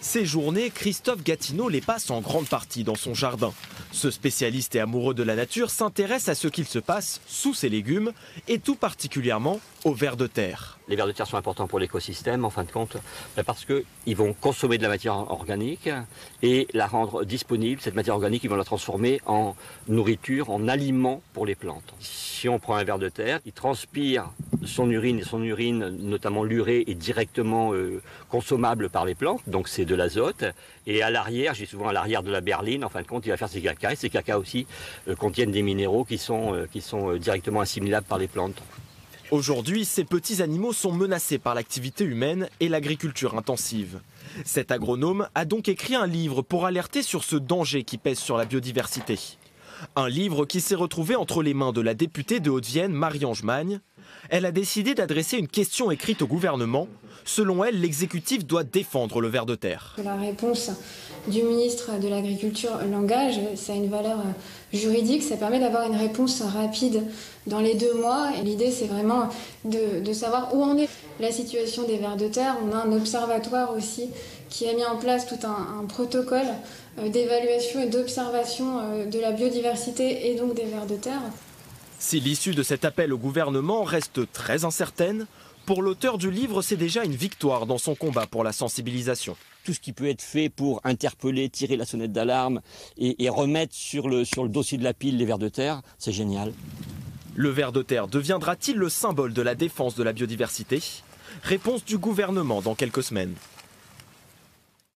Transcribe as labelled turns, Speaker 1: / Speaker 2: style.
Speaker 1: Ces journées, Christophe Gatineau les passe en grande partie dans son jardin. Ce spécialiste et amoureux de la nature s'intéresse à ce qu'il se passe sous ses légumes et tout particulièrement aux vers de terre.
Speaker 2: Les vers de terre sont importants pour l'écosystème en fin de compte parce qu'ils vont consommer de la matière organique et la rendre disponible. Cette matière organique, ils vont la transformer en nourriture, en aliment pour les plantes. Si on prend un ver de terre, il transpire son urine et son urine, notamment l'urée, est directement consommable par les plantes, donc c'est de l'azote. Et à l'arrière, j'ai souvent à l'arrière de la berline, en fin de compte, il va faire ses caca. Et ces caca aussi contiennent des minéraux qui sont directement assimilables par les plantes.
Speaker 1: Aujourd'hui, ces petits animaux sont menacés par l'activité humaine et l'agriculture intensive. Cet agronome a donc écrit un livre pour alerter sur ce danger qui pèse sur la biodiversité. Un livre qui s'est retrouvé entre les mains de la députée de Haute-Vienne, Marie-Ange Magne. Elle a décidé d'adresser une question écrite au gouvernement. Selon elle, l'exécutif doit défendre le ver de terre.
Speaker 3: La réponse du ministre de l'Agriculture l'engage, ça a une valeur juridique, ça permet d'avoir une réponse rapide dans les 2 mois. Et l'idée, c'est vraiment de savoir où en est la situation des vers de terre. On a un observatoire aussi qui a mis en place tout un protocole d'évaluation et d'observation de la biodiversité et donc des vers de terre.
Speaker 1: Si l'issue de cet appel au gouvernement reste très incertaine, pour l'auteur du livre, c'est déjà une victoire dans son combat pour la sensibilisation.
Speaker 2: Tout ce qui peut être fait pour interpeller, tirer la sonnette d'alarme et remettre sur le dossier de la pile les vers de terre, c'est génial.
Speaker 1: Le ver de terre deviendra-t-il le symbole de la défense de la biodiversité ? Réponse du gouvernement dans quelques semaines.